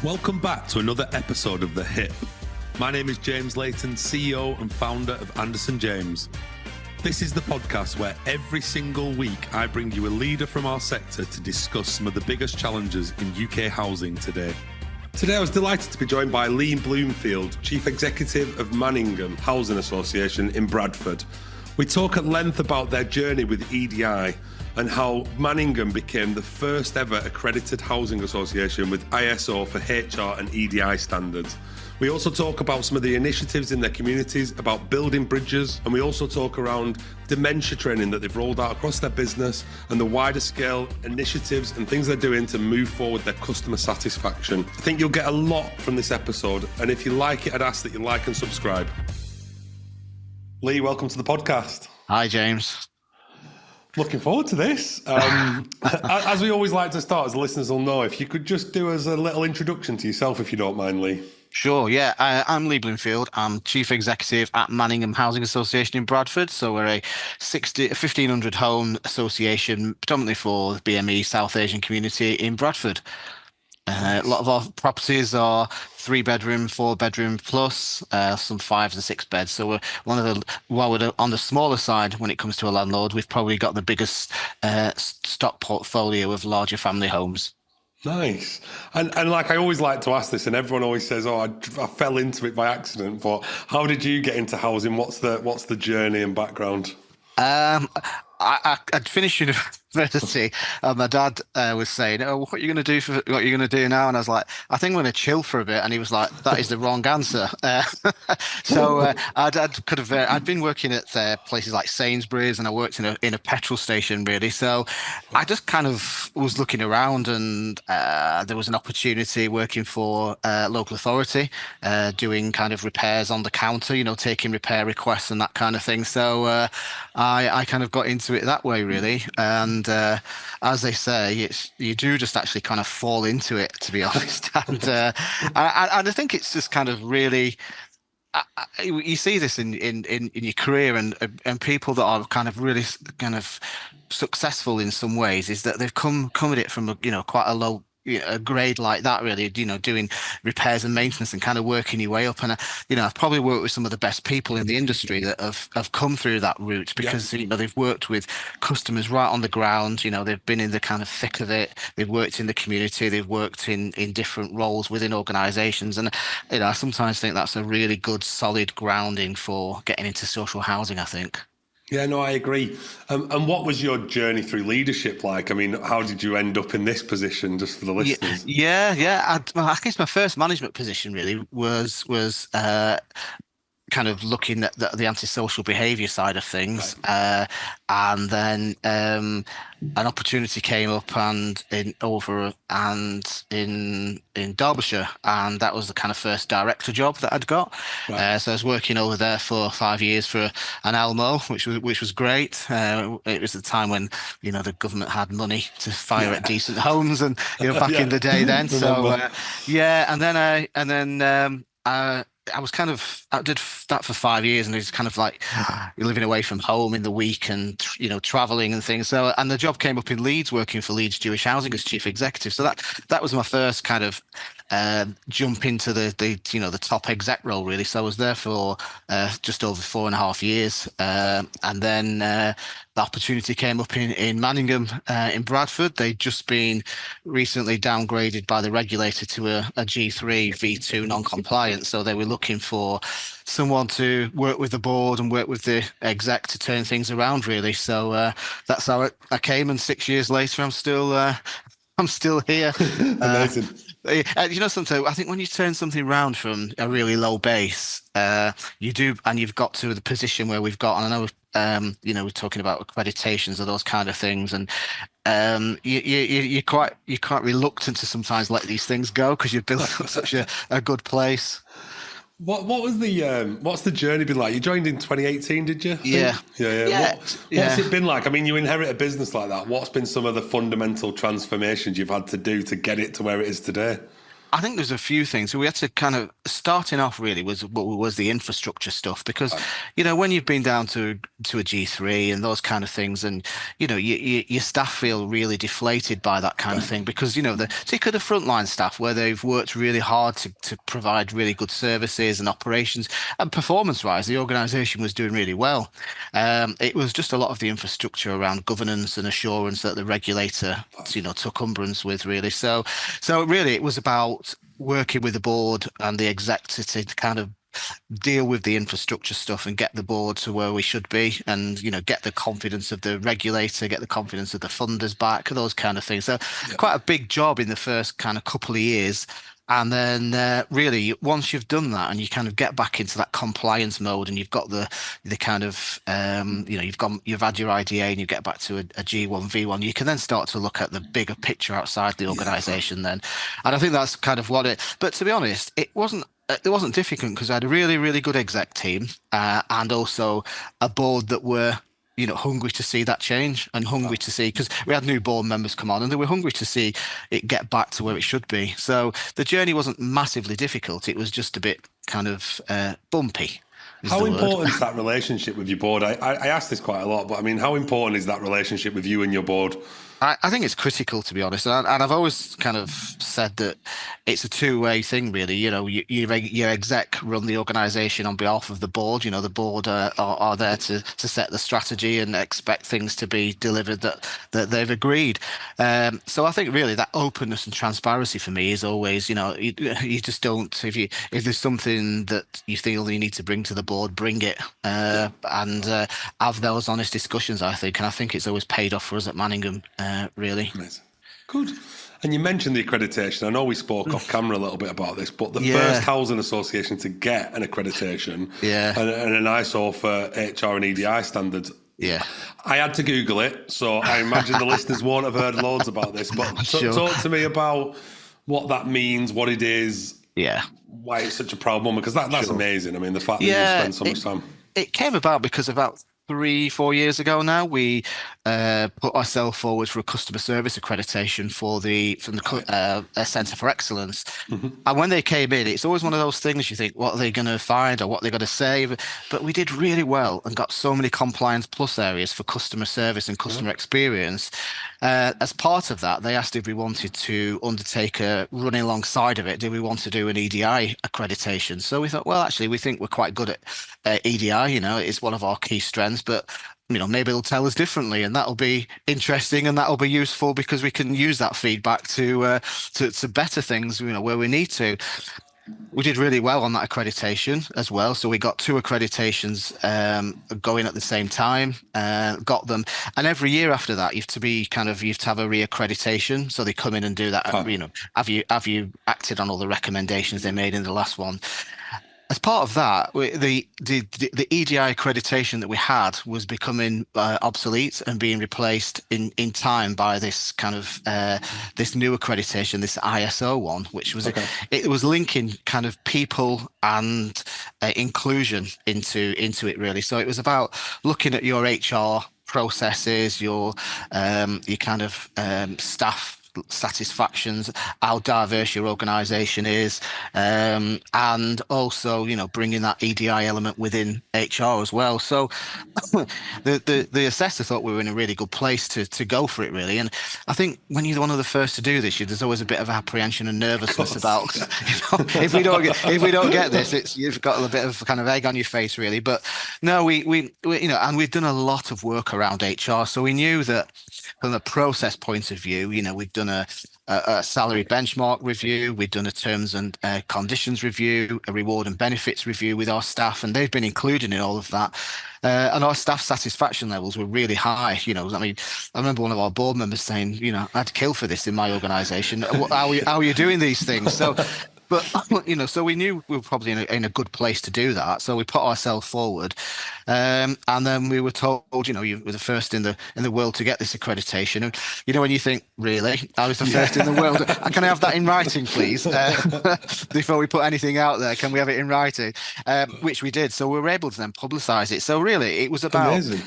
Welcome back to another episode of The Hit. My name is James Layton, CEO and founder of Anderson James. This is the podcast where every single week I bring you a leader from our sector to discuss some of the biggest challenges in UK housing today. Today I was delighted to be joined by Lee Bloomfield, Chief Executive of Manningham Housing Association in Bradford. We talk at length about their journey with EDI and how Manningham became the first ever accredited housing association with ISO for HR and EDI standards. We also talk about some of the initiatives in their communities, about building bridges, and we also talk around dementia training that they've rolled out across their business and the wider scale initiatives and things they're doing to move forward their customer satisfaction. I think you'll get a lot from this episode, and if you like it, I'd ask that you like and subscribe. Lee, welcome to the podcast. Hi, James. Looking forward to this. As we always like to start, as the listeners will know, if you could just do us a little introduction to yourself, if you don't mind, Lee. Sure, yeah. I'm Lee Bloomfield. I'm Chief Executive at Manningham Housing Association in Bradford. So we're a 1,500 home association, predominantly for the BME South Asian community in Bradford. A lot of our properties are 3-bedroom, 4-bedroom plus, some 5 and 6 beds. So we're while we're on the smaller side when it comes to a landlord, we've probably got the biggest stock portfolio of larger family homes. Nice. And like I always like to ask this, and everyone always says, "Oh, I fell into it by accident." But how did you get into housing? What's the journey and background? I'd finished university, and my dad was saying, "Oh, what are you going to do now?" And I was like, "I think I'm going to chill for a bit." And he was like, "That is the wrong answer." I'd been working at places like Sainsbury's, and I worked in a petrol station really. So I just kind of was looking around, and there was an opportunity working for local authority, doing kind of repairs on the counter, taking repair requests and that kind of thing. So I kind of got into it that way really, and as they say, you do just actually kind of fall into it, to be honest. And I think it's just kind of really, you see this in your career, and people that are kind of really kind of successful in some ways is that they've come at it from quite a low a grade like that, really, doing repairs and maintenance and kind of working your way up. And I've probably worked with some of the best people in the industry that have come through that route because they've worked with customers right on the ground. They've been in the kind of thick of it. They've worked in the community. They've worked in different roles within organisations, and I sometimes think that's a really good solid grounding for getting into social housing, I think. Yeah, no, I agree. And what was your journey through leadership like? I mean, how did you end up in this position, just for the listeners? Yeah. I guess my first management position really was kind of looking at the antisocial behaviour side of things, right. And then an opportunity came up in Derbyshire, and that was the kind of first director job that I'd got. Right. So I was working over there for 5 years for an Elmo, which was great. It was the time when the government had money to fire at decent homes, and back in the day then. So I did that for 5 years, and it was kind of like you're living away from home in the week and traveling and things. So, and the job came up in Leeds, working for Leeds Jewish Housing as chief executive. So that was my first kind of jump into the top exec role really. So I was there for just over 4.5 years, and then the opportunity came up in Manningham in Bradford. They'd just been recently downgraded by the regulator to a G3 V2 non-compliant, so they were looking for someone to work with the board and work with the exec to turn things around really. So that's how I came, and 6 years later I'm still here. Amazing. Sometimes I think when you turn something around from a really low base, you do, and you've got to the position where we've got, and I know, we're talking about accreditations or those kind of things, and you're quite reluctant to sometimes let these things go because you've built up such a good place. What was what's the journey been like? You joined in 2018, did you? Yeah. What's it been like? I mean, you inherit a business like that. What's been some of the fundamental transformations you've had to do to get it to where it is today? I think there's a few things. So we had to kind of starting off really was the infrastructure stuff because, Right. when you've been down to a G3 and those kind of things, and your staff feel really deflated by that kind of Yeah. thing because particularly the frontline staff where they've worked really hard to provide really good services and operations and performance-wise, the organisation was doing really well. It was just a lot of the infrastructure around governance and assurance that the regulator, took umbrance with really. So really, it was about working with the board and the exec to kind of deal with the infrastructure stuff and get the board to where we should be, and get the confidence of the regulator, get the confidence of the funders back, those kind of things. So Yeah. quite a big job in the first kind of couple of years. And then really, once you've done that and you kind of get back into that compliance mode, and you've got the kind of you've had your IDA and you get back to a G1 V1, you can then start to look at the bigger picture outside the Yeah. organisation then. And I think that's kind of what it. But to be honest, it wasn't difficult because I had a really, really good exec team and also a board that were, hungry to see that change and hungry to see, because we had new board members come on and they were hungry to see it get back to where it should be. So the journey wasn't massively difficult. It was just a bit kind of bumpy, is How the word. important is that relationship with your board? I ask this quite a lot, but I mean, how important is that relationship with you and your board? I think it's critical, to be honest, and I've always kind of said that it's a two-way thing, really. Your exec run the organisation on behalf of the board. The board are there to set the strategy and expect things to be delivered that they've agreed. So I think really that openness and transparency for me is always, you just don't, if there's something that you feel you need to bring to the board, bring it and have those honest discussions. I think, and I think it's always paid off for us at Manningham. Really. Amazing. Good. And you mentioned the accreditation. I know we spoke off camera a little bit about this, but the Yeah. first housing association to get an accreditation Yeah. and an ISO for HR and EDI standards. Yeah. I had to Google it, so I imagine the listeners won't have heard loads about this. But Sure. talk to me about what that means, what it is, Yeah. why it's such a proud moment, because that's Sure. amazing. I mean, the fact that you Yeah. spend so much time. It came about because about 3-4 years ago now, we put ourselves forward for a customer service accreditation from the Centre for Excellence. And when they came in, it's always one of those things you think, what are they going to find or what they're going to say? But we did really well and got so many compliance plus areas for customer service and customer experience. As part of that, they asked if we wanted to undertake running alongside of it. Do we want to do an EDI accreditation? So we thought, well, actually, we think we're quite good at EDI. It's one of our key strengths, but maybe it'll tell us differently, and that'll be interesting and that'll be useful because we can use that feedback to better things, where we need to. We did really well on that accreditation as well. So we got 2 accreditations going at the same time, got them. And every year after that, you have to have a reaccreditation. So they come in and do that. Have you acted on all the recommendations they made in the last one? As part of that, the EDI accreditation that we had was becoming obsolete and being replaced in time by this kind of this new accreditation, this ISO one, which was it was linking kind of people and inclusion into it really. So it was about looking at your HR processes, your kind of staff satisfactions, how diverse your organization is, and also bringing that EDI element within HR as well. So the assessor thought we were in a really good place to go for it really. And I think when you're one of the first to do this, there's always a bit of apprehension and nervousness about if we don't get this, you've got a bit of kind of egg on your face really. But no, we and we've done a lot of work around HR, so we knew that from a process point of view, we've done a salary benchmark review, we've done a terms and conditions review, a reward and benefits review with our staff, and they've been included in all of that. And our staff satisfaction levels were really high. I mean, I remember one of our board members saying, I'd kill for this in my organisation. How are you doing these things? So But so we knew we were probably in a good place to do that. So we put ourselves forward, and then we were told, you were the first in the world to get this accreditation. And when you think, really, I was the first in the world. Yeah. Can I have that in writing, please? Before we put anything out there, can we have it in writing? Which we did. So we were able to then publicise it. So really, it was about Amazing.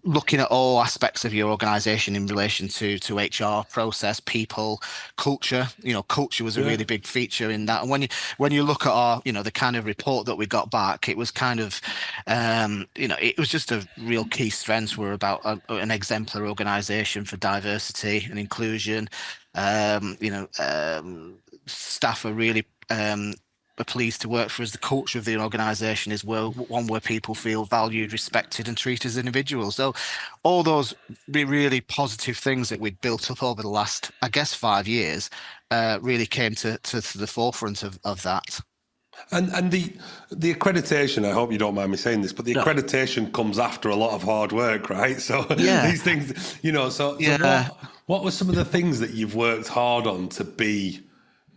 looking at all aspects of your organisation in relation to HR, process, people, culture. Culture was a Yeah. really big feature in that. And when you look at our, the kind of report that we got back, it was kind of, it was just a real key strengths were about an exemplary organisation for diversity and inclusion. Staff are really are pleased to work for us. The culture of the organisation is one where people feel valued, respected, and treated as individuals. So, all those really positive things that we'd built up over the last, I guess, 5 years, really came to the forefront of that. And the accreditation, I hope you don't mind me saying this, but the No. accreditation comes after a lot of hard work, right? So Yeah. these things, so Yeah. what were some of the things that you've worked hard on to be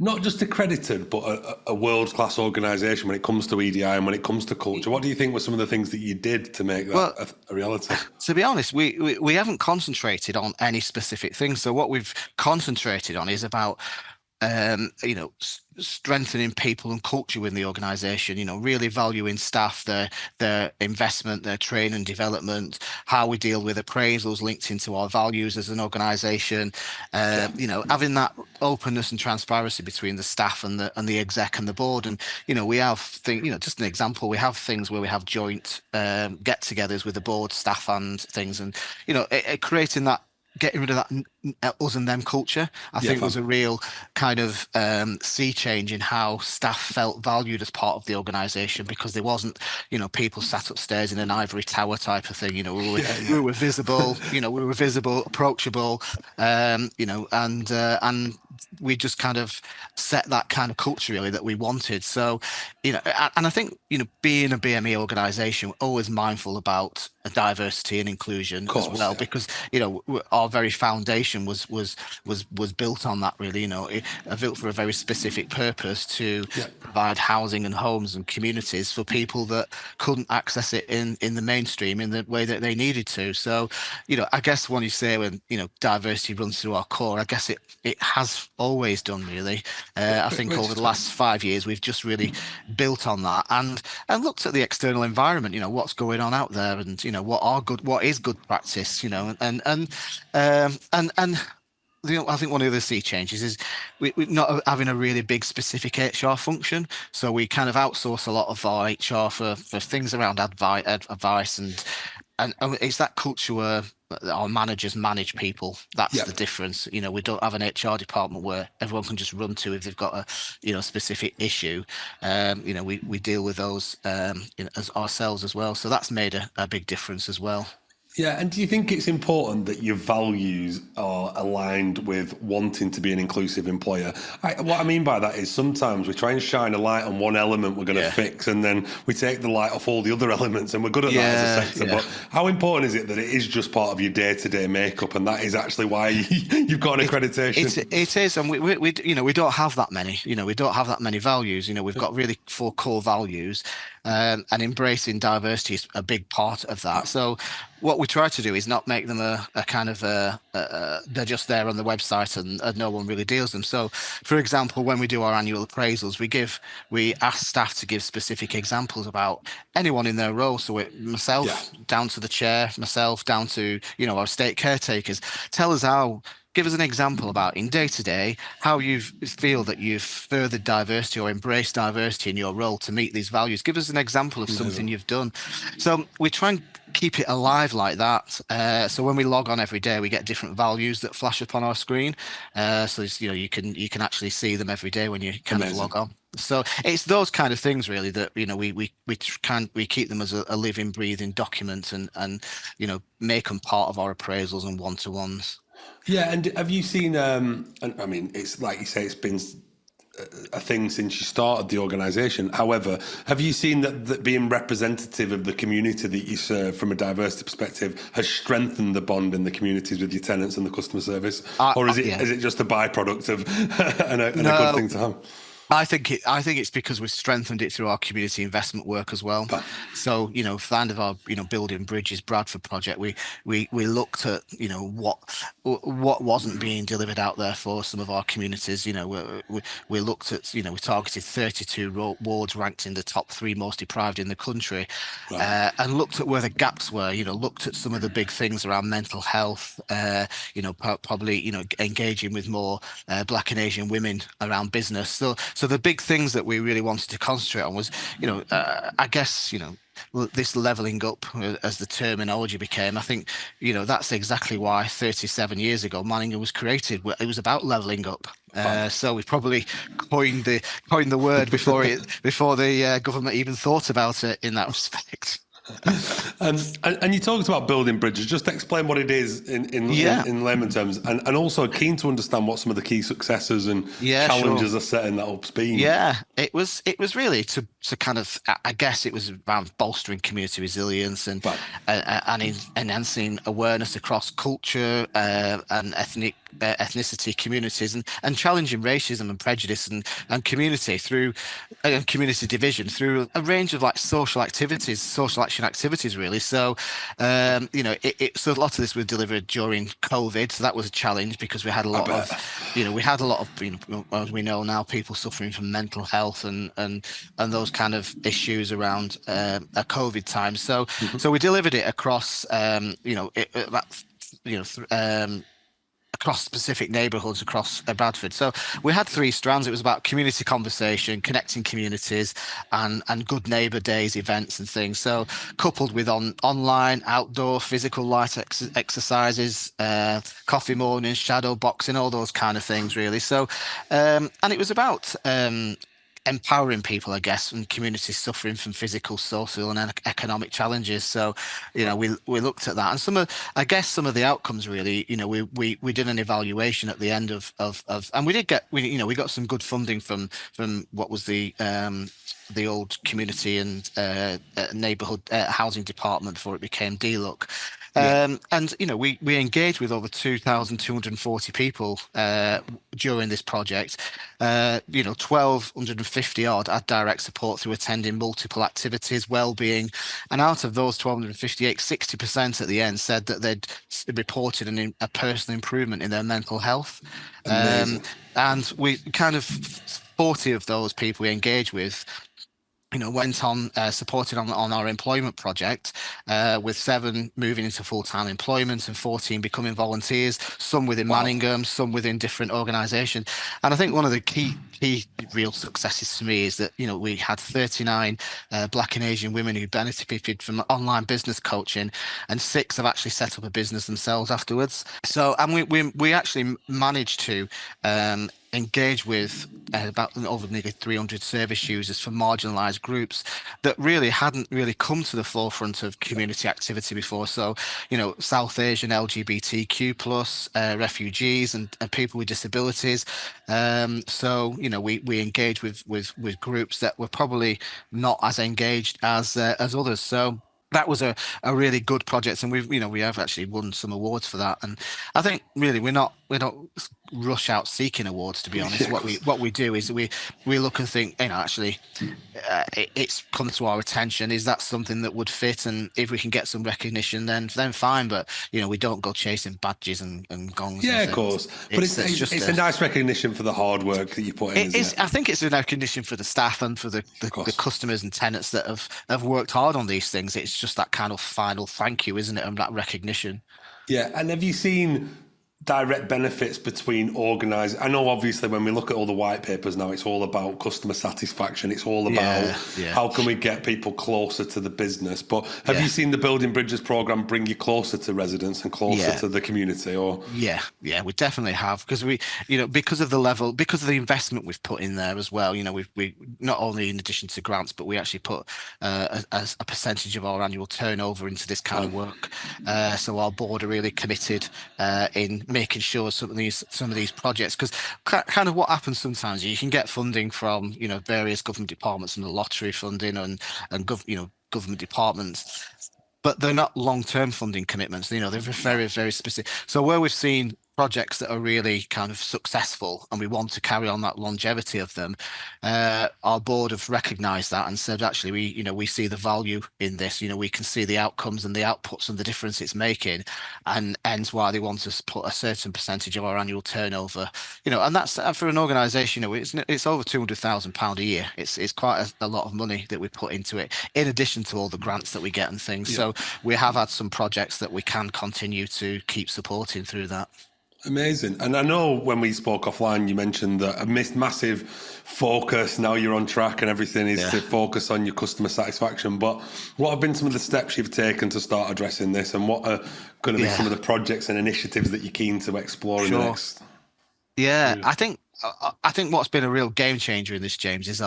not just accredited, but a world-class organisation when it comes to EDI and when it comes to culture? What do you think were some of the things that you did to make Well, that a reality? to be honest, we haven't concentrated on any specific thing. So what we've concentrated on is about strengthening people and culture within the organisation. Really valuing staff, their investment, their training and development, how we deal with appraisals linked into our values as an organisation. Having that openness and transparency between the staff and the exec and the board. And we have things. Just an example, we have things where we have joint get-togethers with the board, staff, and things, and creating that. Getting rid of that us and them culture, I think, was a real kind of sea change in how staff felt valued as part of the organisation, because there wasn't, people sat upstairs in an ivory tower type of thing. We were visible, we were visible, approachable, and we just kind of set that kind of culture really that we wanted. So, and I think, being a BME organisation, we're always mindful about diversity and inclusion Course, as well, because our very foundation was built on that, really. Built for a very specific purpose to provide housing and homes and communities for people that couldn't access it in the mainstream in the way that they needed to. So I guess when you say when diversity runs through our core, I guess it has always done, really. I think over the last 5 years we've just really built on that and looked at the external environment, what's going on out there, and what is good practice, I think one of the other sea changes is we're not having a really big specific HR function. So we kind of outsource a lot of our HR for things around advice and it's that culture where our managers manage people. That's the difference. We don't have an HR department where everyone can just run to if they've got a specific issue. We deal with those as ourselves as well. So that's made a big difference as well. Yeah, and do you think it's important that your values are aligned with wanting to be an inclusive employer? What I mean by that is sometimes we try and shine a light on one element we're going to fix, and then we take the light off all the other elements, and we're good at that as a sector. But how important is it that it is just part of your day-to-day makeup, and that is actually why you've got an accreditation? It is, and we don't have that many. We don't have that many values. We've got really 4 core values. And embracing diversity is a big part of that. So what we try to do is not make them a kind of they're just there on the website and no one really deals them. So, for example, when we do our annual appraisals, we ask staff to give specific examples about anyone in their role. So myself down to the chair, myself down to our estate caretakers. Tell us how. Give us an example about in day-to-day how you feel that you've furthered diversity or embraced diversity in your role to meet these values. Give us an example of something you've done. So we try and keep it alive like that. So when we log on every day, we get different values that flash up on our screen. So you can actually see them every day when you kind of log on. So it's those kind of things really that we keep them as a living, breathing document and make them part of our appraisals and one-to-ones. Yeah, and have you seen? I mean, it's like you say, it's been a thing since you started the organisation. However, have you seen that being representative of the community that you serve from a diversity perspective has strengthened the bond in the communities with your tenants and the customer service, or Yeah. is it just a byproduct of and a good No, thing to have? I think it's because we've strengthened it through our community investment work as well. But So, kind of our, Building Bridges Bradford project, we looked at, what wasn't being delivered out there for some of our communities. We looked at, we targeted 32 wards ranked in the top three most deprived in the country, right. and looked at where the gaps were. Looked at some of the big things around mental health. Probably, engaging with more Black and Asian women around business. So the big things that we really wanted to concentrate on was, I guess, this leveling up, as the terminology became. I think, that's exactly why 37 years ago Manningham was created. It was about leveling up. So we probably coined the word before the government even thought about it in that respect. And you talked about building bridges. Just explain what it is Yeah, in layman terms, and also keen to understand what some of the key successes and yeah, sure. challenges are setting that up's been. Yeah, it was really to kind of, I guess it was around bolstering community resilience Right. and enhancing awareness across culture, and ethnicity communities, and challenging racism and prejudice, and community through and community division through a range of like social action activities really. So so a lot of this was delivered during COVID, so that was a challenge because we had a I lot bet. of as we know now, people suffering from mental health and those kind of issues around a COVID time. So we delivered it across across specific neighbourhoods across Bradford. So we had three strands. It was about community conversation, connecting communities, and good neighbour days, events and things. So coupled with online, outdoor, physical light exercises, coffee mornings, shadow boxing, all those kind of things really. So and it was about empowering people, I guess, and communities suffering from physical, social, and economic challenges. So, we looked at that, and I guess, some of the outcomes really. We did an evaluation at the end and we did get, we got some good funding from what was the old community and neighbourhood housing department before it became DLUC. Yeah. And we engaged with over 2,240 people during this project. 1,250 odd had direct support through attending multiple activities, well-being, and out of those 1,258, 60% at the end said that they'd reported a personal improvement in their mental health. Amazing. And we kind of 40 of those people we engaged with went on supported on our employment project, with 7 moving into full-time employment and 14 becoming volunteers, some within Wow. Manningham, some within different organisations. And I think one of the key real successes for me is that we had 39 Black and Asian women who benefited from online business coaching, and 6 have actually set up a business themselves afterwards. So, and we actually managed to engage with about over nearly 300 service users from marginalised groups that really hadn't really come to the forefront of community activity before. So, South Asian LGBTQ plus refugees and people with disabilities. So, we engage with groups that were probably not as engaged as others. So that was a really good project, and we have actually won some awards for that. And I think really we don't rush out seeking awards, to be honest. Yeah, of course. What we do is we look and think, actually, it's come to our attention. Is that something that would fit? And if we can get some recognition, then fine. But we don't go chasing badges and gongs and Yeah, of things. course. But It's just it's a nice recognition for the hard work that you put in, it isn't is. it? I think it's a recognition for the staff and for Of the course. customers and tenants that have worked hard on these things. It's just that kind of final thank you, isn't it? And that recognition. Yeah, and have you seen direct benefits between organised? I know, obviously, when we look at all the white papers now, it's all about customer satisfaction. It's all about Yeah, yeah, how can we get people closer to the business. But have yeah. you seen the Building Bridges programme bring you closer to residents and closer Yeah, to the community? Or yeah, we definitely have, because because of the level, because of the investment we've put in there as well. We not only, in addition to grants, but we actually put a percentage of our annual turnover into this kind of wow, work. So our board are really committed in making sure some of these projects, because kind of what happens sometimes, you can get funding from various government departments and the lottery funding and government departments, but they're not long-term funding commitments. They're very, very specific. So where we've seen projects that are really kind of successful and we want to carry on that longevity of them, our board have recognized that and said, actually, we see the value in this. We can see the outcomes and the outputs and the difference it's making, and hence why they want us to put a certain percentage of our annual turnover, and that's for an organization, it's over £200,000 a year. It's quite a lot of money that we put into it, in addition to all the grants that we get and things. So we have had some projects that we can continue to keep supporting through that. Amazing. And I know when we spoke offline, you mentioned that a massive focus, now you're on track and everything, is to focus on your customer satisfaction. But what have been some of the steps you've taken to start addressing this, and what are going to be some of the projects and initiatives that you're keen to explore in the next? I think what's been a real game changer in this, James, is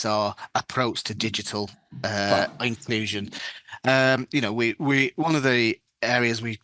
our approach to digital inclusion. We one of the areas we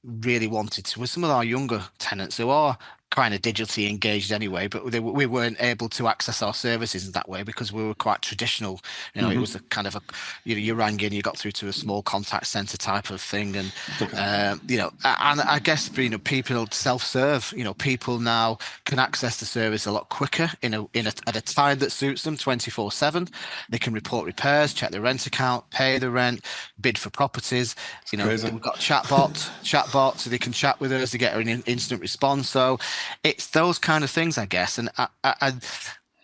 really wanted to was some of our younger tenants who are kind of digitally engaged anyway, but we weren't able to access our services in that way because we were quite traditional. It was a kind of you rang in, you got through to a small contact center type of thing, and and I guess people self-serve. People now can access the service a lot quicker at a time that suits them, 24/7. They can report repairs, check their rent account, pay the rent, bid for properties. We've got chatbot, so they can chat with us, they get an instant response. So it's those kind of things, I guess. And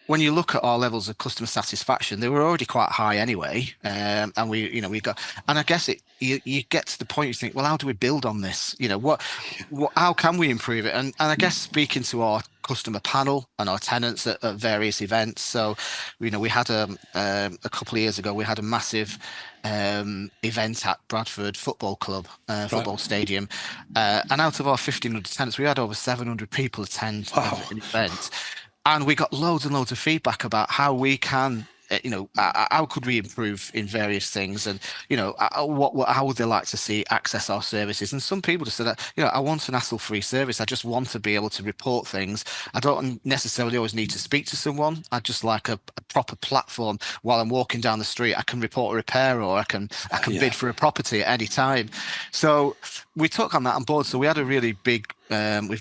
when you look at our levels of customer satisfaction, they were already quite high anyway. And we got, and I guess you get to the point you think, well, how do we build on this? How can we improve it? And I guess speaking to our customer panel and our tenants at various events. So, we had a couple of years ago, we had a massive event at Bradford Football Club, football stadium, and out of our 1,500 tenants, we had over 700 people attend an event, and we got loads and loads of feedback about how we can. How could we improve in various things, and how would they like to see access our services? And some people just said that I want an hassle-free service. I just want to be able to report things. I don't necessarily always need to speak to someone. I just like a proper platform while I'm walking down the street. I can report a repair, or I can bid for a property at any time. So we took on that on board. So we had a really big. We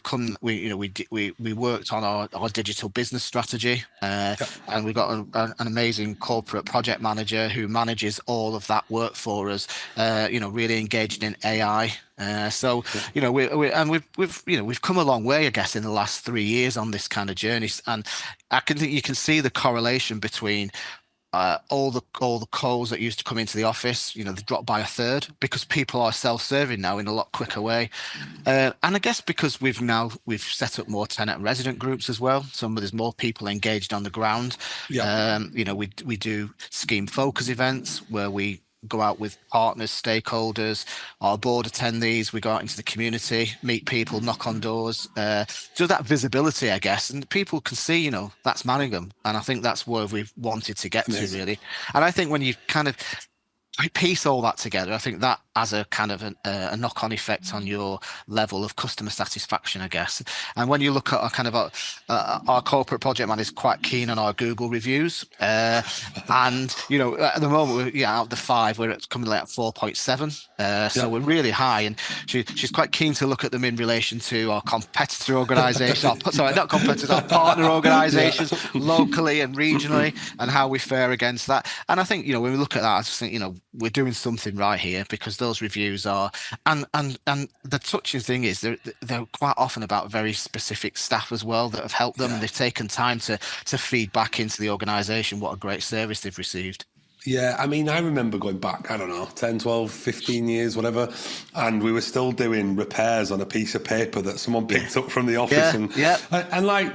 worked on our digital business strategy, and we got an amazing corporate project manager who manages all of that work for us. Really engaged in AI. We've come a long way, I guess, in the last 3 years on this kind of journey, and I think you can see the correlation between. All the calls that used to come into the office, they dropped by a third because people are self-serving now in a lot quicker way. And I guess because we've set up more tenant and resident groups as well. There's more people engaged on the ground. We do scheme focus events where we go out with partners, stakeholders, our board attendees. We go out into the community, meet people, knock on doors, so that visibility, I guess, and people can see, that's Manningham, and I think that's where we've wanted to get to, really. And I think when you kind of piece all that together, I think that has a kind of a knock-on effect on your level of customer satisfaction, I guess. And when you look at our corporate project man is quite keen on our Google reviews, and at the moment out of the 5, we're coming at 4.7, so we're really high, and she's quite keen to look at them in relation to our competitor organisation, not competitors, our partner organisations, locally and regionally, and how we fare against that. And I think when we look at that, I just think we're doing something right here, because those reviews are, and the touching thing is they're quite often about very specific staff as well that have helped them, and they've taken time to feed back into the organisation what a great service they've received. Yeah, I mean, I remember going back, I don't know, 10, 12, 15 years, whatever, and we were still doing repairs on a piece of paper that someone picked up from the office. And like,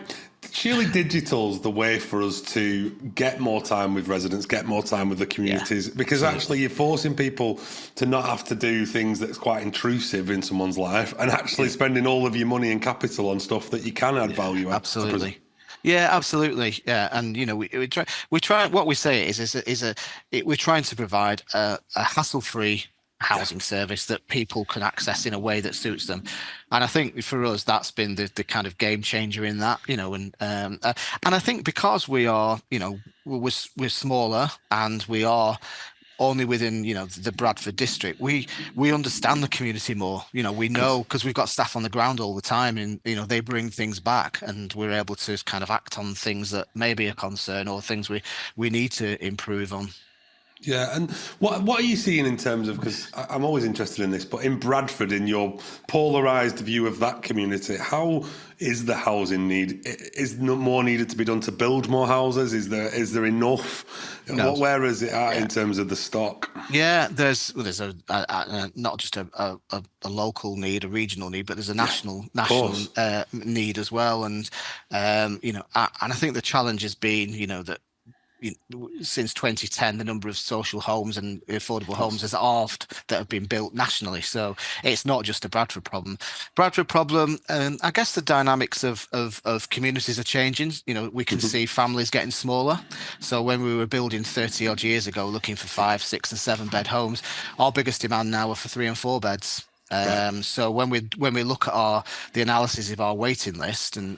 surely digital's the way for us to get more time with residents, get more time with the communities, because actually you're forcing people to not have to do things that's quite intrusive in someone's life, and actually spending all of your money and capital on stuff that you can add value at. Absolutely. Yeah, absolutely. Yeah, and we try. What we say we're trying to provide a hassle-free Yeah. housing service that people can access in a way that suits them. And I think for us, that's been the kind of game changer in that, and I think because we are, we're smaller and we are only within the Bradford district, we understand the community more. We Good. know because we've got staff on the ground all the time, and they bring things back, and we're able to kind of act on things that may be a concern or things we need to improve on. Yeah, and what are you seeing in terms of, because I'm always interested in this, but in Bradford, in your polarised view of that community, how is the housing need? Is more needed to be done to build more houses? Is there enough? No. Where is it at Yeah. in terms of the stock? Yeah, there's not just a local need, a regional need, but there's a Yeah, of national course. need as well. And and I think the challenge has been, that since 2010, the number of social homes and affordable Of homes course. has halved that have been built nationally. So it's not just a Bradford problem. Bradford problem, I guess the dynamics of communities are changing. We can see families getting smaller. So when we were building 30 odd years ago, looking for 5, 6, and 7 bed homes, our biggest demand now are for 3 and 4 beds. Right. So when we look at the analysis of our waiting list and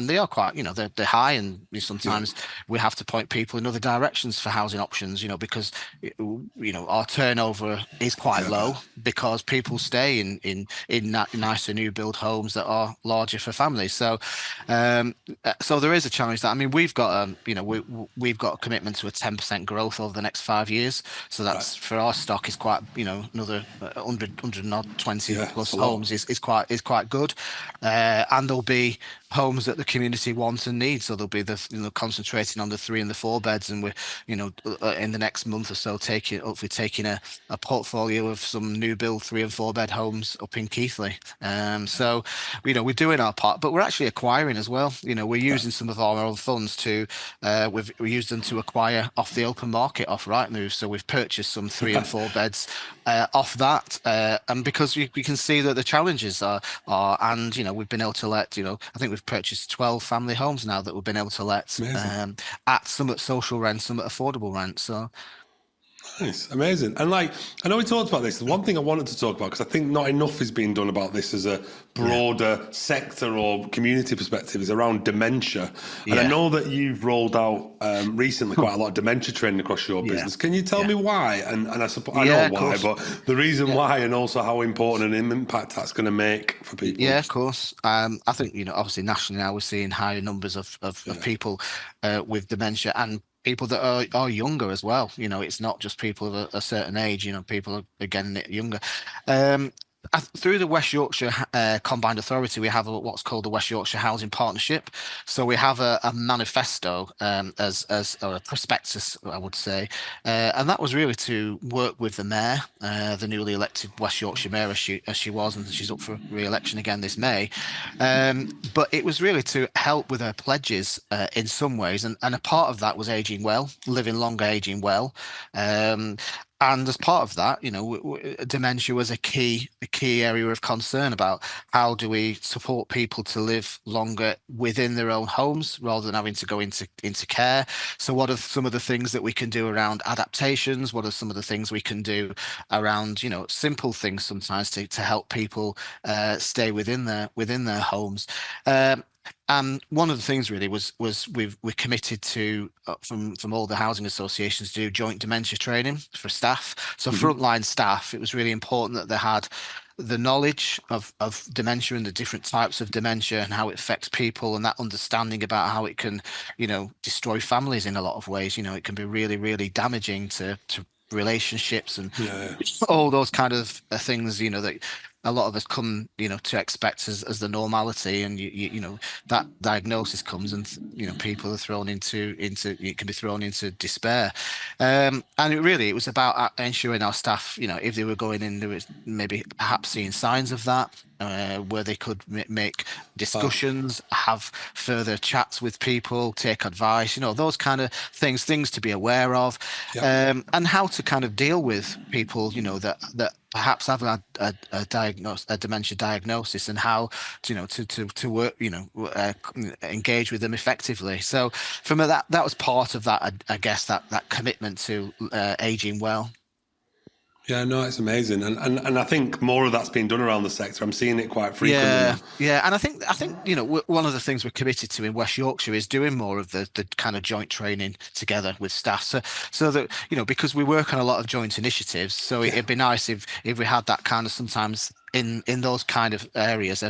they are quite, they're high, and Yeah. sometimes we have to point people in other directions for housing options, because our turnover is quite Yeah, I bet. low because people stay in nicer new build homes that are larger for families. So there is a challenge that, I mean, we've got a commitment to a 10% growth over the next 5 years. So Right. that's for our stock is quite, another 100 and odd 20 Yeah, it's plus a lot. homes is quite good. And there'll be homes that the community wants and needs. So they'll be concentrating on the 3 and the 4 beds, and we're in the next month or so hopefully taking a portfolio of some new build 3 and 4 bed homes up in Keighley. So we're doing our part, but we're actually acquiring as well. We're Right. using some of our own funds to we used them to acquire off the open market off Rightmove. So we've purchased some 3 and 4 beds off that, and because we can see that the challenges and we've been able to let, I think we've purchased 12 family homes now that we've been able to let, Amazing. at some at social rent, some at affordable rent. So Nice, amazing. And like, I know we talked about this. The one thing I wanted to talk about, because I think not enough is being done about this as a yeah, broader sector or community perspective, is around dementia. And I yeah, know that you've rolled out recently quite a lot of dementia training across your yeah, business. Can you tell yeah, me why? And I suppose I know yeah, of why, course. but the reason Yeah. why, and also how important an impact that's going to make for people. Yeah, of course. I think, obviously nationally now we're seeing higher numbers of Yeah, people with dementia, and people that are younger as well. It's not just people of a certain age, people are getting it younger. Um, Through the West Yorkshire Combined Authority, we have what's called the West Yorkshire Housing Partnership. So we have a manifesto, as or a prospectus, I would say, and that was really to work with the mayor, the newly elected West Yorkshire mayor, as she was, and she's up for re-election again this May. But it was really to help with her pledges in some ways, and a part of that was aging well, living longer, aging well. Um, and as part of that, dementia was a key area of concern about how do we support people to live longer within their own homes rather than having to go into care. So what are some of the things that we can do around adaptations? What are some of the things we can do around, simple things sometimes to help people stay within their homes? Um, and one of the things really was we're committed to, from all the housing associations, to do joint dementia training for staff. So frontline staff, it was really important that they had the knowledge of dementia and the different types of dementia and how it affects people, and that understanding about how it can, destroy families in a lot of ways. It can be really, really damaging to relationships and yeah, all those kind of things, that a lot of us come, to expect as the normality, and that diagnosis comes, and people are thrown into it can be thrown into despair. And it was about ensuring our staff, if they were going in, there was maybe perhaps seeing signs of that, where they could make fab. discussions, have further chats with people, take advice, those kind of things to be aware of, Yeah. and how to kind of deal with people, that perhaps have a dementia diagnosis, and how to work, engage with them effectively. So from that was part of that, I guess, that commitment to aging well. Yeah, no, it's amazing, and I think more of that's being done around the sector. I'm seeing it quite frequently Yeah, now. yeah, and I think one of the things we're committed to in West Yorkshire is doing more of the kind of joint training together with staff, so that because we work on a lot of joint initiatives, so Yeah, it'd be nice if we had that kind of sometimes in those kind of areas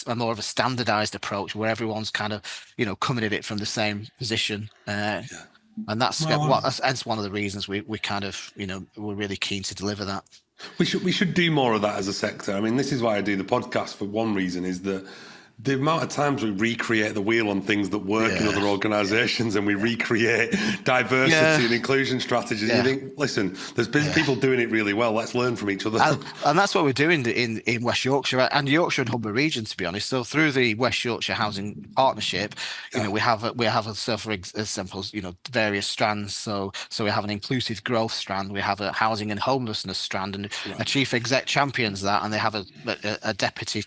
a more of a standardized approach where everyone's kind of coming at it from the same position. yeah. And that's Well, that's one of the reasons we kind of we're really keen to deliver that. we should do more of that as a sector. I mean, this is why I do the podcast for one reason is that the amount of times we recreate the wheel on things that work in Yeah, other organisations and we recreate yeah, diversity and inclusion strategies. And you yeah. think, listen, there's Yeah. people doing it really well. Let's learn from each other. And that's what we're doing in West Yorkshire and Yorkshire and Humber region, to be honest. So through the West Yorkshire Housing Partnership, Yeah, so for example, various strands. So we have an inclusive growth strand, we have a housing and homelessness strand, and a right. chief exec champions that, and they have a deputy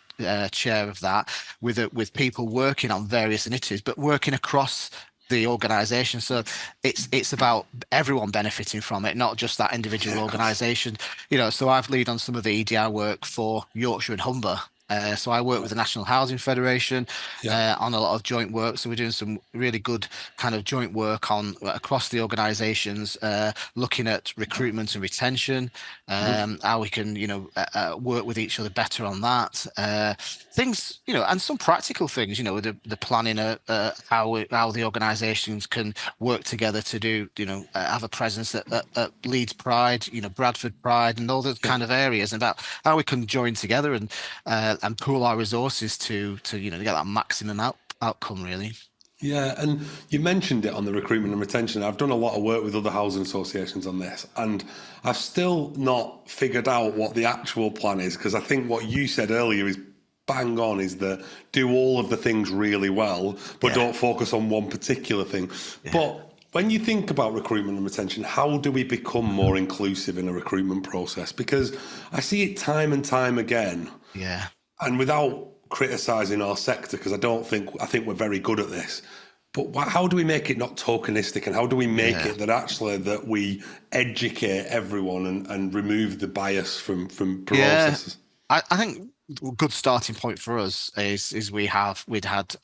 chair of that, with people working on various initiatives, but working across the organization. So it's about everyone benefiting from it, not just that Yeah, individual of course. organization. So I've lead on some of the EDI work for Yorkshire and Humber. So I work with the Right. National Housing Federation Yeah, on a lot of joint work. So we're doing some really good kind of joint work on across the organisations, looking at recruitment and retention, how we can work with each other better on that. Things and some practical things. The planning, how the organisations can work together to do have a presence at Leeds Pride, Bradford Pride, and all those yeah. kind of areas, and about how we can join together and pool our resources to get that maximum outcome really. Yeah, and you mentioned it on the recruitment and retention. I've done a lot of work with other housing associations on this, and I've still not figured out what the actual plan is because I think what you said earlier is bang on is that do all of the things really well, but Yeah, don't focus on one particular thing. yeah, But when you think about recruitment and retention, how do we become more inclusive in a recruitment process? Because I see it time and time again yeah, and without criticizing our sector, because I think we're very good at this. But how do we make it not tokenistic, and how do we make yeah, it that actually that we educate everyone and remove the bias from yeah. processes? I think a good starting point for us is we'd had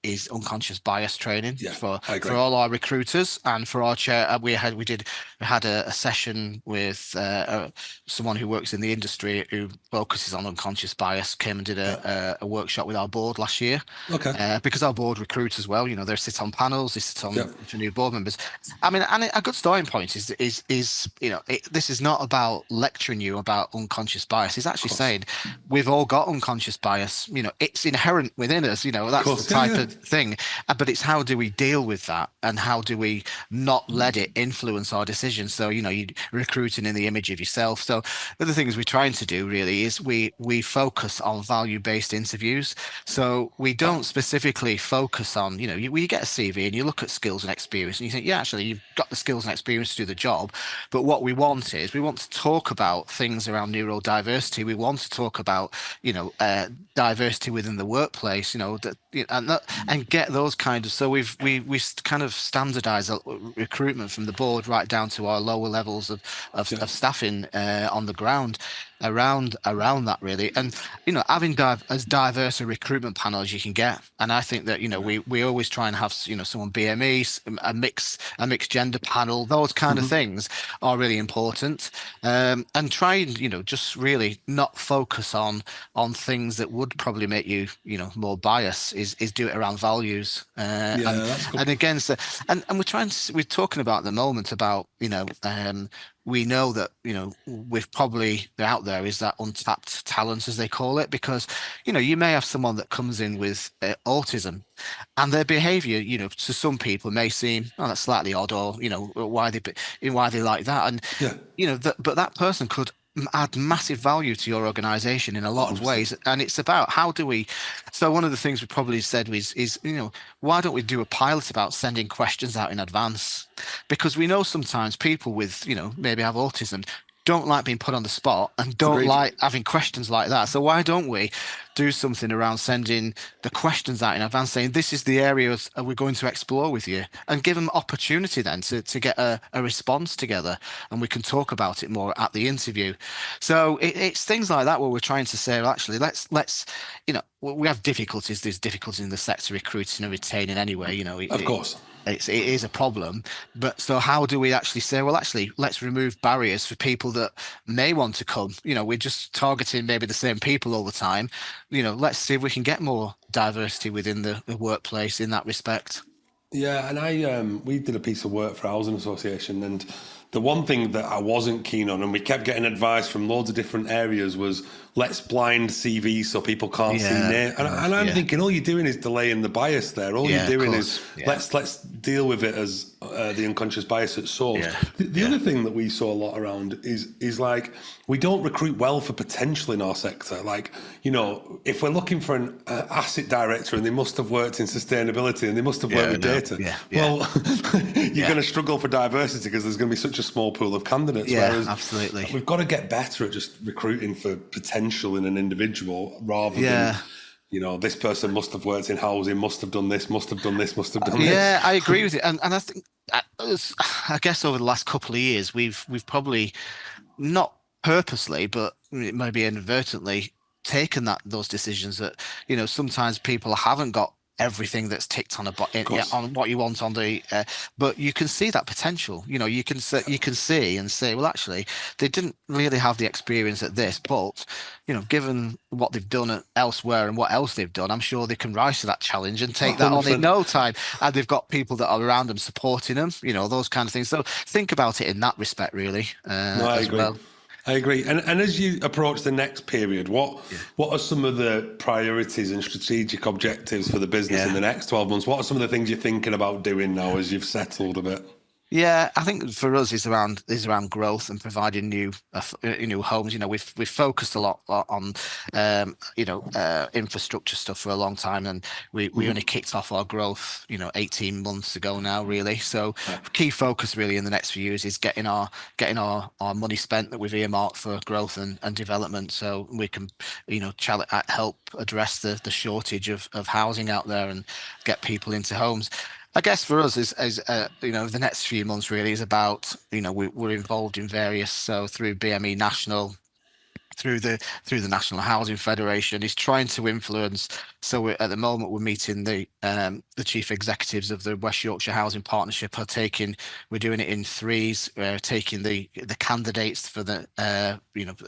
is unconscious bias training Yeah, I for agree. all our recruiters and for our chair. We had a session with someone who works in the industry who focuses on unconscious bias. Came and did Yeah. a workshop with our board last year. Okay. Because our board recruits as well, they sit on panels, they sit Yeah. on for new board members. I mean, and a good starting point is this is not about lecturing you about unconscious bias. It's Of actually course. saying we've all got unconscious bias. It's inherent within us. Of That's the course. Yeah. type Yeah. of thing. But it's how do we deal with that, and how do we not let it influence our decisions? So you recruiting in the image of yourself. So the other things we're trying to do really is we focus on value-based interviews. So we don't specifically focus on we get a CV and you look at skills and experience and you think, yeah, actually you've got the skills and experience to do the job. But what we want to talk about things around neurodiversity. We want to talk about diversity within the workplace. And get those kind of. So we kind of standardise recruitment from the board right down to our lower levels Yeah. of staffing on the ground around that really. And having as diverse a recruitment panel as you can get. And I think that we always try and have someone BME, a mixed gender panel. Those kind of things are really important. And try and just really not focus on things that would probably make you more biased. Is do it around values. Yeah. That's good. And again, so and we're talking about at the moment about we know that we've probably out there is that untapped talent, as they call it, because you may have someone that comes in with autism and their behavior to some people may seem, oh, that's slightly odd, or why they like that. And Yeah. but that person could add massive value to your organization in a lot of 100%. ways. And it's about how do we. So one of the things we probably said is why don't we do a pilot about sending questions out in advance? Because we know sometimes people with maybe have autism don't like being put on the spot and don't Agreed. like having questions like that. So why don't we do something around sending the questions out in advance, saying this is the areas we're going to explore with you, and give them opportunity then to get a response together, and we can talk about it more at the interview. So it's things like that where we're trying to say, well, actually, let's we have difficulties. There's difficulties in the sector recruiting and retaining anyway. Of course. It is a problem, but so how do we actually say, well, actually, let's remove barriers for people that may want to come? We're just targeting maybe the same people all the time. Let's see if we can get more diversity within the workplace in that respect. Yeah, and we did a piece of work for a housing association, and the one thing that I wasn't keen on, and we kept getting advice from loads of different areas, was let's blind CVs so people can't see name. And I'm thinking, all you're doing is delaying the bias there. All you're doing is let's deal with it as the unconscious bias at source. The other thing that we saw a lot around is like, we don't recruit well for potential in our sector. Like, if we're looking for an asset director and they must have worked in sustainability and they must have worked with data, well, you're going to struggle for diversity because there's going to be such a small pool of candidates. Whereas absolutely. We've got to get better at just recruiting for potential in an individual rather than, this person must have worked in housing, must have done this, must have done this, must have done this. Yeah, I agree with you. And I think, I guess over the last couple of years, we've probably not purposely, but maybe inadvertently taken those decisions that, sometimes people haven't got everything that's ticked on on what you want on the but you can see that potential. You can see and say, well, actually they didn't really have the experience at this, but given what they've done elsewhere and what else they've done, I'm sure they can rise to that challenge and take 100%. That on in no time, and they've got people that are around them supporting them, those kind of things. So think about it in that respect, really. I agree. Well. I agree. And as you approach the next period, what are some of the priorities and strategic objectives for the business in the next 12 months? What are some of the things you're thinking about doing now as you've settled a bit? Yeah, I think for us is around growth and providing new homes. We've focused a lot on infrastructure stuff for a long time, and we only kicked off our growth 18 months ago now, really. So key focus really in the next few years is getting our money spent that we've earmarked for growth and development, so we can help address the shortage of housing out there and get people into homes. I guess for us is the next few months really is about, we're involved in various, so through BME National, through the National Housing Federation, is trying to influence. So at the moment we're meeting the chief executives of the West Yorkshire Housing Partnership. We're doing it in threes. We're taking the candidates for the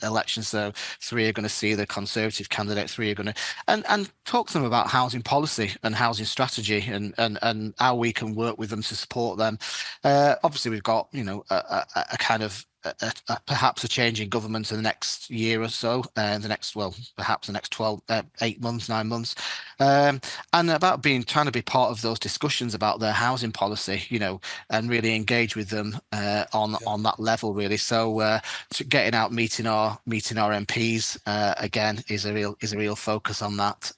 election. So 3 are going to see the Conservative candidate. 3 are going to and talk to them about housing policy and housing strategy and how we can work with them to support them. Obviously we've got a kind of perhaps a change in government in the next year or so, perhaps the next 8 months, 9 months, and about trying to be part of those discussions about their housing policy, and really engage with them on that level, really. So getting out, meeting our MPs again is a real focus on that,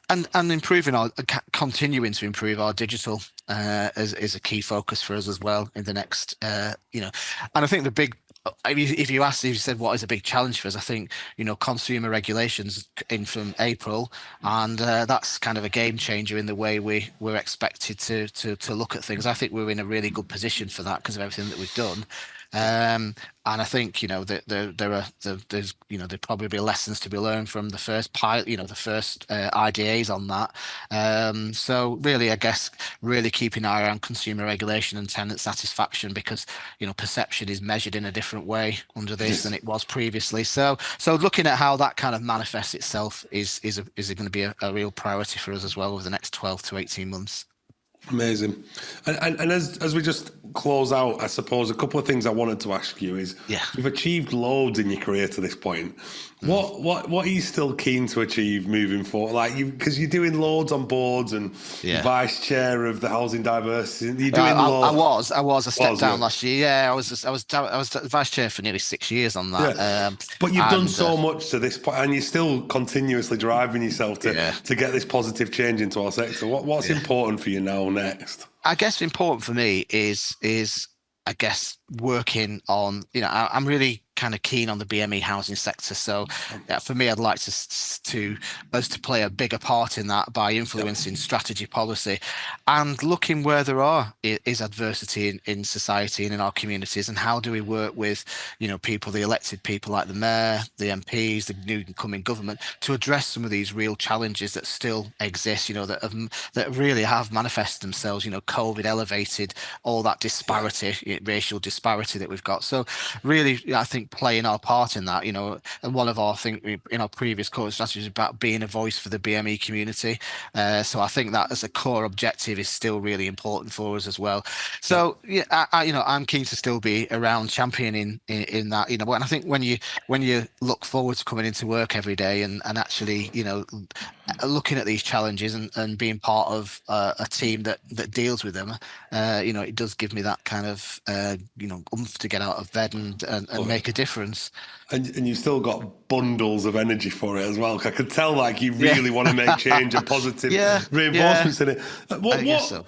and continuing to improve our digital is a key focus for us as well in the next, and I think the big, if you said what is a big challenge for us, I think, consumer regulations in from April, and that's kind of a game changer in the way we're expected to look at things. I think we're in a really good position for that because of everything that we've done. And I think there's probably be lessons to be learned from the first pilot, the first IDAs on that. So really, I guess, really keeping an eye on consumer regulation and tenant satisfaction, because perception is measured in a different way under this than it was previously. So looking at how that kind of manifests itself is going to be a real priority for us as well over the next 12 to 18 months. Amazing. And as we just close out, I suppose a couple of things I wanted to ask you is, you've achieved loads in your career to this point. What are you still keen to achieve moving forward? Like, because you're doing loads on boards and vice chair of the housing diversity. You're doing loads. I stepped down last year. Yeah, I was vice chair for nearly 6 years on that. Yeah. But you've done so much to this point, and you're still continuously driving yourself to get this positive change into our sector. What's important for you now next? I guess important for me is I guess working on, I'm really kind of keen on the BME housing sector. So for me, I'd like to us to play a bigger part in that by Yep. influencing strategy, policy, and looking where there is adversity in society and in our communities, and how do we work with, people, the elected people like the mayor, the MPs, the new incoming government, to address some of these real challenges that still exist, that really have manifested themselves. COVID elevated all that disparity, racial disparity that we've got. So really, I think playing our part in that, and one of our, I think in our previous core strategies about being a voice for the BME community. So I think that as a core objective is still really important for us as well. So yeah, I'm keen to still be around championing in that, and I think when you look forward to coming into work every day and actually, looking at these challenges and being part of a team that deals with them, it does give me that kind of oomph to get out of bed and make a difference. And you've still got bundles of energy for it as well. I could tell like you really want to make change and positive reinforcements in it. I guess so.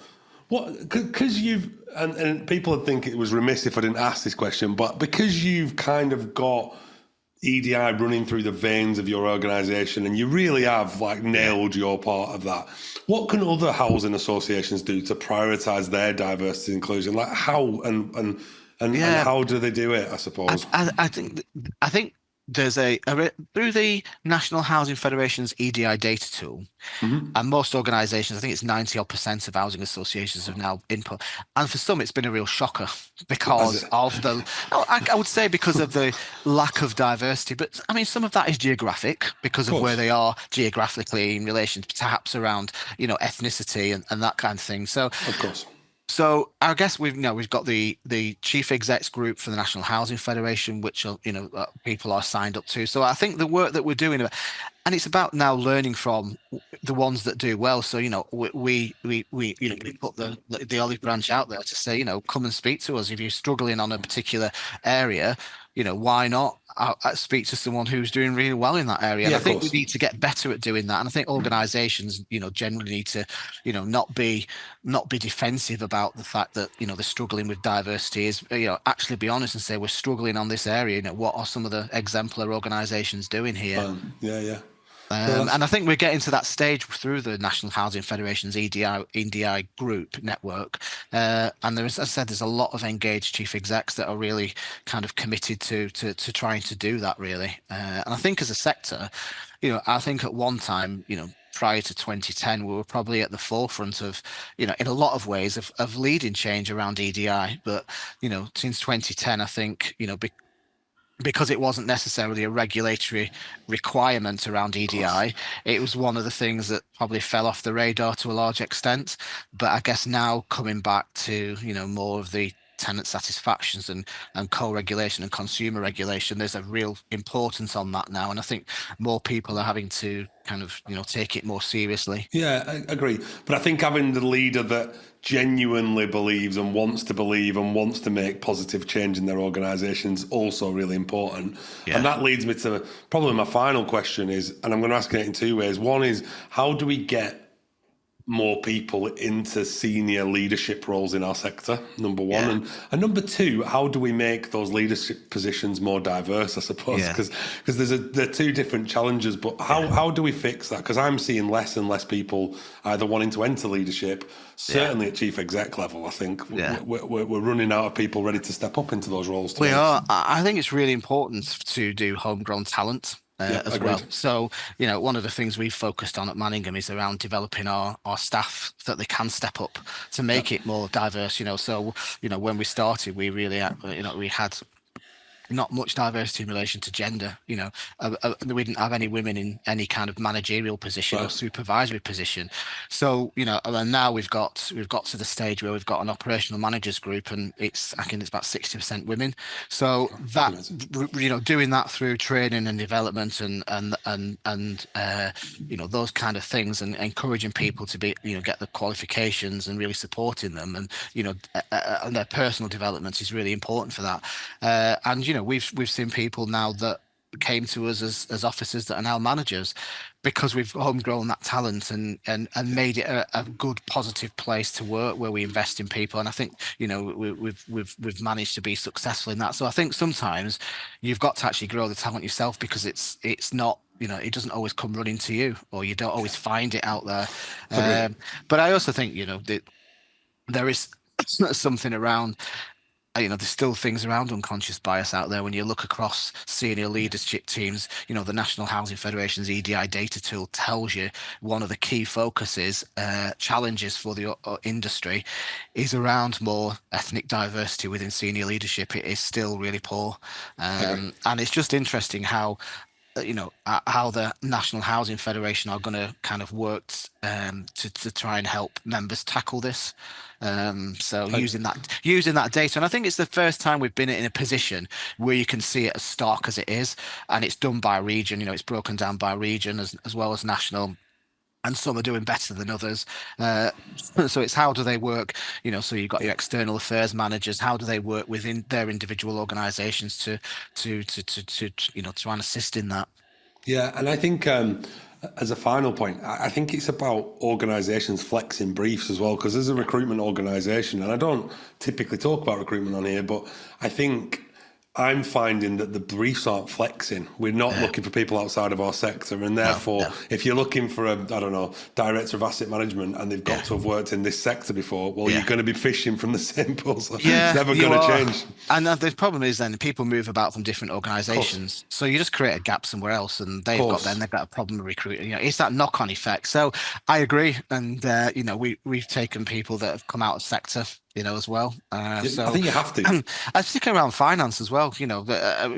Because and people would think it was remiss if I didn't ask this question, but because you've kind of got EDI running through the veins of your organisation and you really have like nailed your part of that, what can other housing associations do to prioritise their diversity and inclusion? Like how and how do they do it, I suppose? I think there's through the National Housing Federation's EDI data tool, and most organisations, I think it's 90% of housing associations have now input, and for some it's been a real shocker because of I would say because of the lack of diversity, but I mean some of that is geographic because of where they are geographically in relation to perhaps around ethnicity and that kind of thing. So of course. So I guess we've got the chief execs group for the National Housing Federation, which people are signed up to. So I think the work that we're doing, and it's about now learning from the ones that do well. So we put the olive branch out there to say come and speak to us if you're struggling on a particular area. Why not speak to someone who's doing really well in that area? And I think we need to get better at doing that. And I think organisations, generally need to, not be defensive about the fact that they're struggling with diversity. Is actually be honest and say we're struggling on this area. What are some of the exemplar organisations doing here? And I think we're getting to that stage through the National Housing Federation's EDI group network. And as I said, there's a lot of engaged chief execs that are really kind of committed to trying to do that really. And I think as a sector, I think at one time, prior to 2010, we were probably at the forefront of, in a lot of ways of leading change around EDI. But, since 2010, I think, because it wasn't necessarily a regulatory requirement around EDI, it was one of the things that probably fell off the radar to a large extent. But I guess now coming back to, more of the tenant satisfactions and co-regulation and consumer regulation, there's a real importance on that now. And I think more people are having to kind of, take it more seriously. Yeah, I agree. But I think having the leader that genuinely believes and wants to make positive change in their organisation is also really important. Yeah. And that leads me to probably my final question is, and I'm going to ask it in two ways. One is, how do we get more people into senior leadership roles in our sector, number one, and number two, how do we make those leadership positions more diverse, I suppose, because they're two different challenges, but how do we fix that? Because I'm seeing less and less people either wanting to enter leadership, certainly at chief exec level. I think we're running out of people ready to step up into those roles. We are. I think it's really important to do homegrown talent as well. So, one of the things we've focused on at Manningham is around developing our staff so that they can step up to make it more diverse. So, when we started, we really, we had not much diversity in relation to gender. We didn't have any women in any kind of managerial position or supervisory position. So, and now we've got to the stage where we've got an operational managers group, and I think it's about 60% women. So that, doing that through training and development and those kind of things, and encouraging people to be, get the qualifications and really supporting them, and their personal development is really important for that. And we've seen people now that came to us as officers that are now managers, because we've homegrown that talent and made it a good positive place to work, where we invest in people. And I think, you know, we've managed to be successful in that. So I think sometimes you've got to actually grow the talent yourself, because it's not, you know, it doesn't always come running to you, or you don't always find it out there. But I also think, you know, that there is something around, you know, there's still things around unconscious bias out there. When you look across senior leadership teams, you know, the National Housing Federation's EDI data tool tells you one of the key focuses, challenges for the industry, is around more ethnic diversity within senior leadership. It is still really poor. And it's just interesting how, you know, how the National Housing Federation are going to kind of work to try and help members tackle this. So using that data, and I think it's the first time we've been in a position where you can see it as stark as it is, and it's done by region. You know, it's broken down by region as well as national. And some are doing better than others. So it's how do they work? You know, so you've got your external affairs managers. How do they work within their individual organisations to you know, try and assist in that? Yeah, and I think as a final point, I think it's about organisations flexing briefs as well, because as a recruitment organisation, and I don't typically talk about recruitment on here, but I think I'm finding that the briefs aren't flexing. We're not looking for people outside of our sector, and therefore, if you're looking for a, I don't know, director of asset management, and they've got to have worked in this sector before, well, you're going to be fishing from the same pool. So it's never going to change. And the problem is then people move about from different organisations, so you just create a gap somewhere else, and they've got a problem with recruiting. You know, it's that knock-on effect. So I agree, and you know, we've taken people that have come out of sector, you know, as well. So I think you have to. And particularly around finance as well, you know,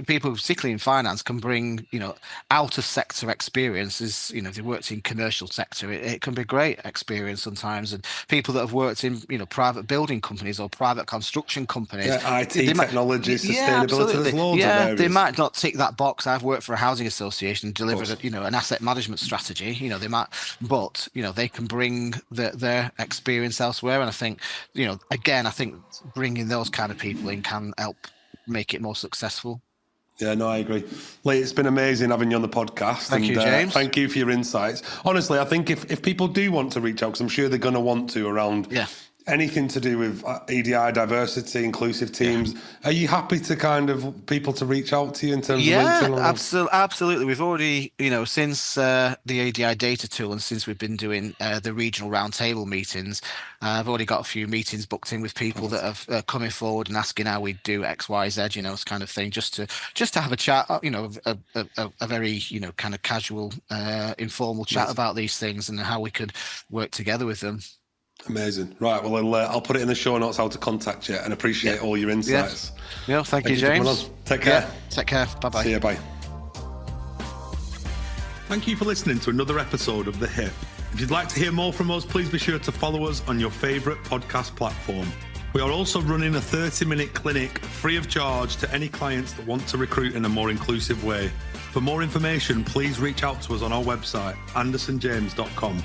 people, particularly in finance, can bring, you know, out of sector experiences. You know, if they worked in commercial sector, it can be great experience sometimes. And people that have worked in, you know, private building companies or private construction companies, IT, technology, sustainability, there's loads of areas. They might not tick that box. I've worked for a housing association, delivered, you know, an asset management strategy. You know, they might, but you know, they can bring their experience elsewhere. And I think, you know, again, I think bringing those kind of people in can help make it more successful. Yeah, no, I agree. Lee, it's been amazing having you on the podcast. Thank you, James. Thank you for your insights. Honestly, I think if people do want to reach out, because I'm sure they're going to want to, around anything to do with EDI, diversity, inclusive teams, are you happy to kind of people to reach out to you in terms of LinkedIn? Absolutely. We've already, you know, since the EDI data tool and since we've been doing the regional roundtable meetings, I've already got a few meetings booked in with people that have coming forward and asking how we do X, Y, Z, you know, this kind of thing, just to have a chat, you know, a very, you know, kind of casual, informal chat about these things and how we could work together with them. Amazing. Right. Well, I'll put it in the show notes how to contact you, and appreciate all your insights. Yeah. Thank you, James. Take care. Yeah, take care. Bye-bye. See you. Bye. Thank you for listening to another episode of The Hip. If you'd like to hear more from us, please be sure to follow us on your favourite podcast platform. We are also running a 30-minute clinic free of charge to any clients that want to recruit in a more inclusive way. For more information, please reach out to us on our website, andersonjames.com.